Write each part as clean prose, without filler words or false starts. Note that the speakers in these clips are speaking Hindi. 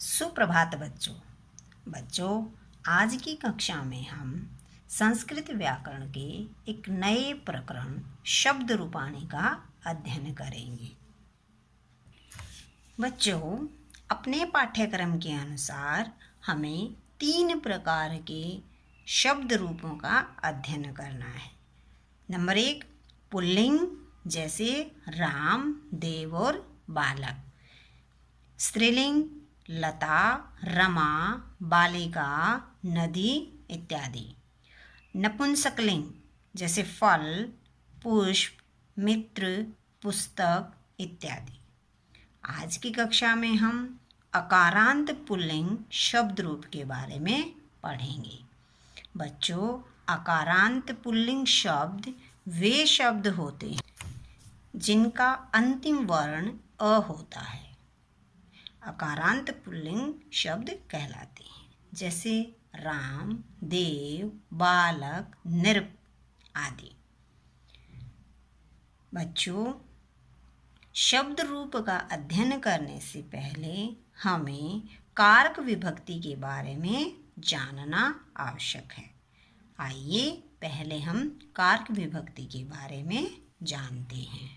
सुप्रभात बच्चों, आज की कक्षा में हम संस्कृत व्याकरण के एक नए प्रकरण शब्द रूपाणी का अध्ययन करेंगे। बच्चों, अपने पाठ्यक्रम के अनुसार हमें 3 प्रकार के शब्द रूपों का अध्ययन करना है। नंबर 1 पुल्लिंग, जैसे राम, देव और बालक। स्त्रीलिंग लता, रमा, बालिका, नदी इत्यादि। नपुंसकलिंग जैसे फल, पुष्प, मित्र, पुस्तक इत्यादि। आज की कक्षा में हम अकारांत पुल्लिंग शब्द रूप के बारे में पढ़ेंगे। बच्चों, अकारांत पुल्लिंग शब्द वे शब्द होते हैं जिनका अंतिम वर्ण अ होता है। अकारांत पुल्लिंग शब्द कहलाते हैं, जैसे राम, देव, बालक, नृप आदि। बच्चों, शब्द रूप का अध्ययन करने से पहले हमें कारक विभक्ति के बारे में जानना आवश्यक है। आइए पहले हम कारक विभक्ति के बारे में जानते हैं।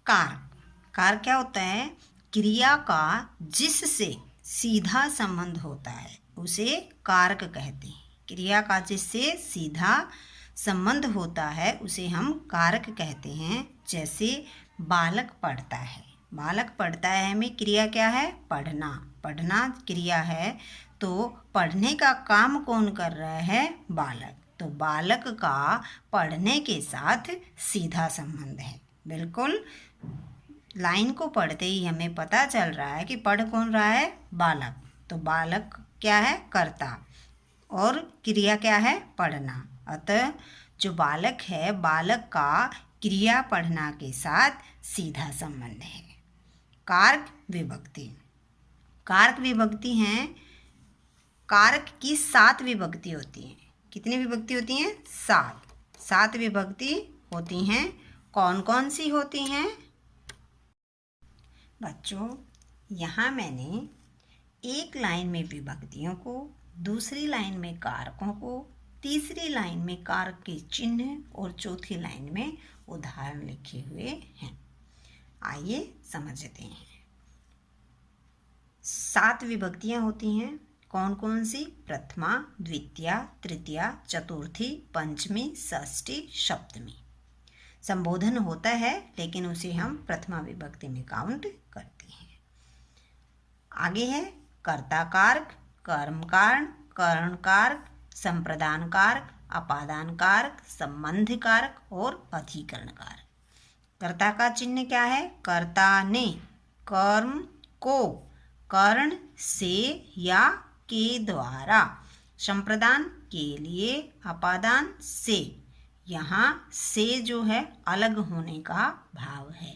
कारक क्या होता है? क्रिया का जिससे सीधा संबंध होता है उसे कारक कहते हैं। क्रिया का जिससे सीधा संबंध होता है उसे हम कारक कहते हैं। जैसे बालक पढ़ता है। बालक पढ़ता है में क्रिया क्या है? पढ़ना। पढ़ना क्रिया है, तो पढ़ने का काम कौन कर रहा है? बालक। तो बालक का पढ़ने के साथ सीधा संबंध है। बिल्कुल लाइन को पढ़ते ही हमें पता चल रहा है कि पढ़ कौन रहा है? बालक। तो बालक क्या है? कर्ता, और क्रिया क्या है? पढ़ना। अतः जो बालक है, बालक का क्रिया पढ़ना के साथ सीधा संबंध है। कारक विभक्ति। कारक विभक्ति हैं, कारक की 7 विभक्ति होती हैं। कितनी विभक्ति होती हैं? 7 विभक्ति होती हैं। कौन कौन सी होती हैं? बच्चों, यहाँ मैंने एक लाइन में विभक्तियों को, दूसरी लाइन में कारकों को, तीसरी लाइन में कारक के चिन्ह और चौथी लाइन में उदाहरण लिखे हुए हैं। आइए समझते हैं। 7 विभक्तियाँ होती हैं। कौन कौन सी? प्रथमा, द्वितीया, तृतीया, चतुर्थी, पंचमी, षष्ठी, सप्तमी। संबोधन होता है लेकिन उसे हम प्रथमा विभक्ति में काउंट करते हैं। आगे है कर्ता कारक, कर्म कारक, करण कारक, संप्रदान कारक, अपादान कारक, संबंध कारक और अधिकरण कारक। कर्ता का चिन्ह क्या है? कर्ता ने कर्म को कर्ण से या के द्वारा, संप्रदान के लिए, अपादान से। यहाँ से जो है अलग होने का भाव है।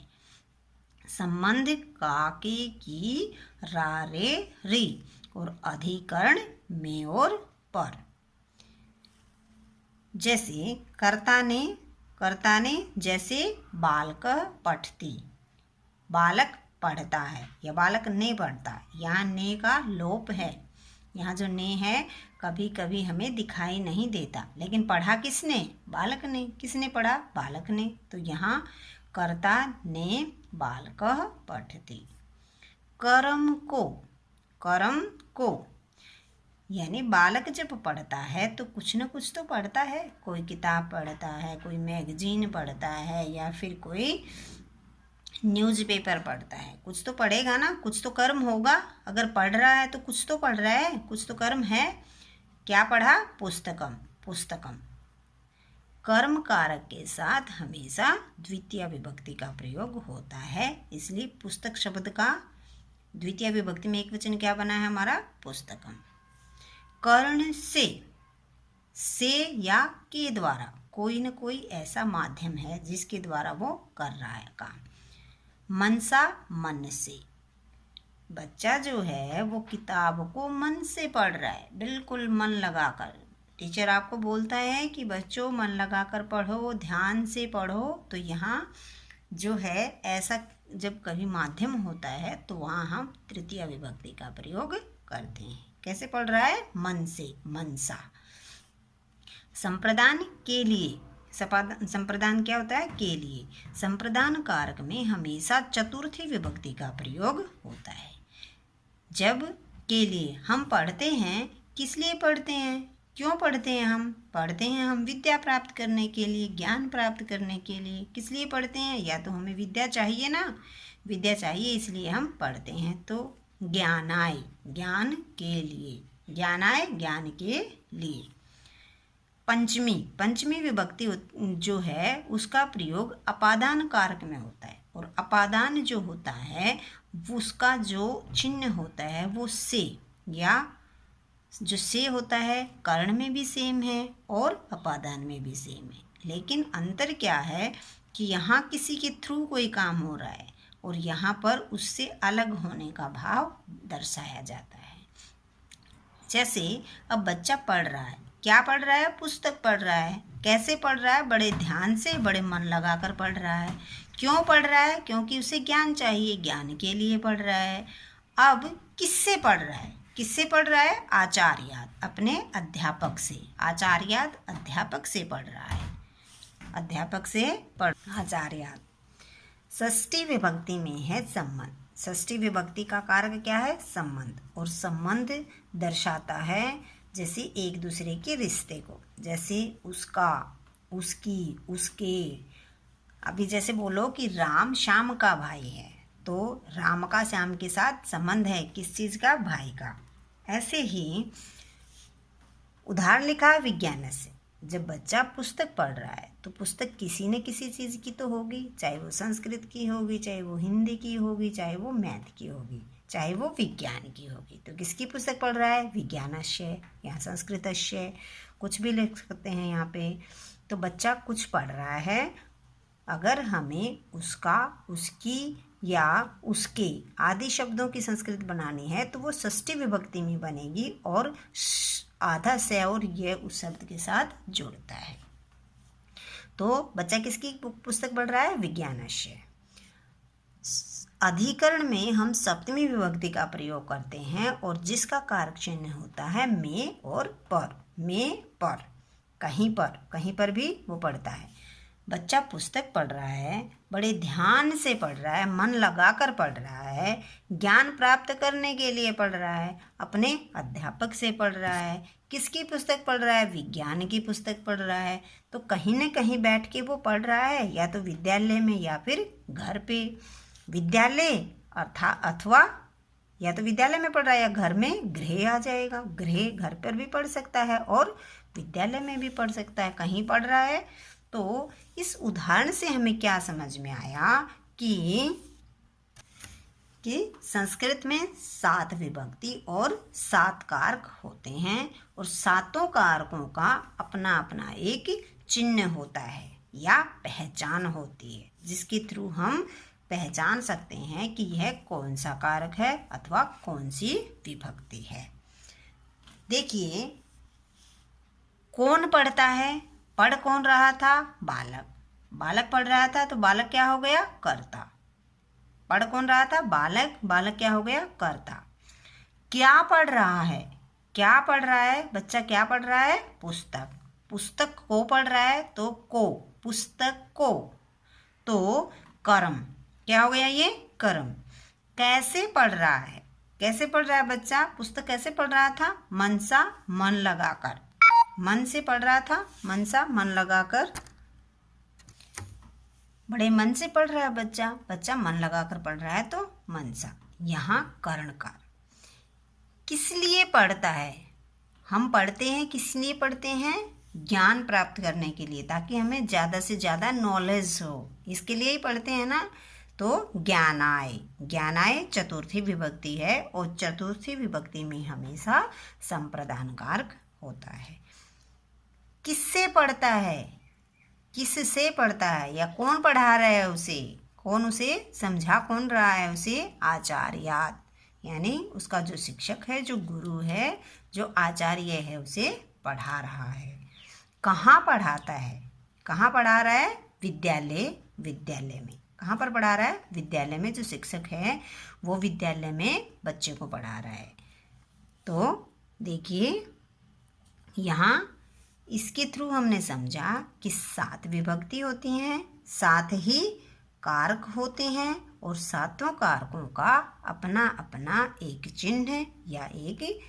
संबंध काके की, रारे री, और अधिकरण में और पर। जैसे कर्ता ने जैसे बालक पठती, बालक पढ़ता है या बालक ने पढ़ता। यहाँ ने का लोप है। यहाँ जो ने है कभी कभी हमें दिखाई नहीं देता, लेकिन पढ़ा किसने? बालक ने। किसने पढ़ा? बालक ने। तो यहाँ कर्ता ने बालक पठती। कर्म को यानी बालक जब पढ़ता है तो कुछ न कुछ तो पढ़ता है। कोई किताब पढ़ता है, कोई मैगजीन पढ़ता है, या फिर कोई न्यूज़पेपर पढ़ता है। कुछ तो पढ़ेगा ना, कुछ तो कर्म होगा। अगर पढ़ रहा है तो कुछ तो पढ़ रहा है, कुछ तो कर्म है। क्या पढ़ा? पुस्तकम। कर्म कारक के साथ हमेशा द्वितीय विभक्ति का प्रयोग होता है, इसलिए पुस्तक शब्द का द्वितीय विभक्ति में एक वचन क्या बना है हमारा? पुस्तकम। कर्ण से या के द्वारा, कोई न कोई ऐसा माध्यम है जिसके द्वारा वो कर रहा है काम। मनसा, मन से। बच्चा जो है वो किताब को मन से पढ़ रहा है, बिल्कुल मन लगाकर। टीचर आपको बोलता है कि बच्चों मन लगाकर पढ़ो, ध्यान से पढ़ो, तो यहाँ जो है ऐसा जब कभी माध्यम होता है तो वहाँ हम तृतीया विभक्ति का प्रयोग करते हैं। कैसे पढ़ रहा है? मन से, मनसा। संप्रदान के लिए, संप्रदान क्या होता है? के लिए। संप्रदान कारक में हमेशा चतुर्थी विभक्ति का प्रयोग होता है। जब के लिए हम पढ़ते हैं, किस लिए पढ़ते हैं? क्यों पढ़ते हैं? हम पढ़ते हैं हम विद्या प्राप्त करने के लिए, ज्ञान प्राप्त करने के लिए। किस लिए पढ़ते हैं? या तो हमें विद्या चाहिए ना, विद्या चाहिए इसलिए हम पढ़ते हैं। तो ज्ञानाय, ज्ञान के लिए, ज्ञानाय, ज्ञान के लिए। पंचमी, पंचमी विभक्ति जो है उसका प्रयोग अपादान कारक में होता है, और अपादान जो होता है उसका जो चिन्ह होता है वो से, या जो से होता है कर्ण में भी सेम है और अपादान में भी सेम है। लेकिन अंतर क्या है कि यहाँ किसी के थ्रू कोई काम हो रहा है और यहाँ पर उससे अलग होने का भाव दर्शाया जाता है। जैसे अब बच्चा पढ़ रहा है, क्या पढ़ रहा है? पुस्तक पढ़ रहा है। कैसे पढ़ रहा है? बड़े ध्यान से, बड़े मन लगाकर पढ़ रहा है। क्यों पढ़ रहा है? क्योंकि उसे ज्ञान चाहिए, ज्ञान के लिए पढ़ रहा है। अब किससे पढ़ रहा है? किससे पढ़ रहा है? आचार्यात, अपने अध्यापक से। आचार्यात, अध्यापक से पढ़ रहा है, अध्यापक से पढ़, आचार्यात। षष्ठी विभक्ति में है संबंध। षष्ठी विभक्ति का कारक क्या है? संबंध। और संबंध दर्शाता है जैसे एक दूसरे के रिश्ते को, जैसे उसका, उसकी, उसके। अभी जैसे बोलो कि राम श्याम का भाई है, तो राम का श्याम के साथ संबंध है, किस चीज़ का? भाई का। ऐसे ही उदाहरण लिखा है विज्ञान से। जब बच्चा पुस्तक पढ़ रहा है तो पुस्तक किसी न किसी चीज़ की तो होगी, चाहे वो संस्कृत की होगी, चाहे वो हिंदी की होगी, चाहे वो मैथ की होगी, चाहे वो विज्ञान की होगी। तो किसकी पुस्तक पढ़ रहा है? विज्ञानस्य या संस्कृतस्य, कुछ भी लिख सकते हैं यहाँ पे। तो बच्चा कुछ पढ़ रहा है, अगर हमें उसका, उसकी या उसके आदि शब्दों की संस्कृत बनानी है तो वो षष्ठी विभक्ति में बनेगी और आधा से और ये उस शब्द के साथ जुड़ता है। तो बच्चा किसकी पुस्तक पढ़ रहा है? विज्ञानस्य। अधिकरण में हम सप्तमी विभक्ति का प्रयोग करते हैं और जिसका कारक चिन्ह होता है में और पर। में, पर, कहीं पर भी वो पढ़ता है। बच्चा पुस्तक पढ़ रहा है, बड़े ध्यान से पढ़ रहा है, मन लगाकर पढ़ रहा है, ज्ञान प्राप्त करने के लिए पढ़ रहा है, अपने अध्यापक से पढ़ रहा है। किसकी पुस्तक पढ़ रहा है? विज्ञान की पुस्तक पढ़ रहा है। तो कहीं न कहीं बैठ के वो पढ़ रहा है, या तो विद्यालय में या फिर घर पे। विद्यालय अथवा या तो विद्यालय में पढ़ रहा है या घर में गृह आ जाएगा। गृह घर पर भी पढ़ सकता है और विद्यालय में भी पढ़ सकता है, कहीं पढ़ रहा है। तो इस उदाहरण से हमें क्या समझ में आया कि संस्कृत में 7 विभक्ति और 7 कारक होते हैं और सातों कारकों का अपना अपना एक चिन्ह होता है या पहचान होती है, जिसके थ्रू हम पहचान सकते हैं कि यह कौन सा कारक है अथवा कौन सी विभक्ति है। देखिए, कौन पढ़ता है? पढ़ कौन रहा था? बालक। बालक पढ़ रहा था तो बालक क्या हो गया? कर्ता। पढ़ कौन रहा था? बालक। बालक क्या हो गया? कर्ता। क्या पढ़ रहा है? क्या पढ़ रहा है? बच्चा क्या पढ़ रहा है? पुस्तक। पुस्तक को पढ़ रहा है तो को, पुस्तक को। तो कर्म क्या हो गया? ये कर्म। कैसे पढ़ रहा है? कैसे पढ़ रहा है बच्चा? पुस्तक कैसे पढ़ रहा था? मनसा, मन लगाकर। मन से पढ़ रहा था, मनसा, मन लगाकर। बड़े मन से पढ़ रहा है बच्चा, बच्चा मन लगाकर पढ़ रहा है तो मनसा। यहाँ कर्णकार। किस लिए पढ़ता है? हम पढ़ते हैं किस लिए पढ़ते हैं? ज्ञान प्राप्त करने के लिए, ताकि हमें ज़्यादा से ज़्यादा नॉलेज हो, इसके लिए ही पढ़ते हैं ना। तो ज्ञानाय, ज्ञानाय चतुर्थी विभक्ति है और चतुर्थी विभक्ति में हमेशा संप्रदान कारक होता है। किससे पढ़ता है? किससे पढ़ता है या कौन पढ़ा रहा है उसे? कौन उसे समझा कौन रहा है उसे? आचार्यात, यानी उसका जो शिक्षक है, जो गुरु है, जो आचार्य है, उसे पढ़ा रहा है। कहाँ पढ़ाता है? कहाँ पढ़ा रहा है? विद्यालय, विद्यालय में। कहाँ पर पढ़ा रहा है? विद्यालय में। जो शिक्षक है वो विद्यालय में बच्चे को पढ़ा रहा है। तो देखिए यहाँ इसके थ्रू हमने समझा कि 7 विभक्ति होती हैं, 7 ही कारक होते हैं और 7 कारकों का अपना अपना एक चिन्ह या एक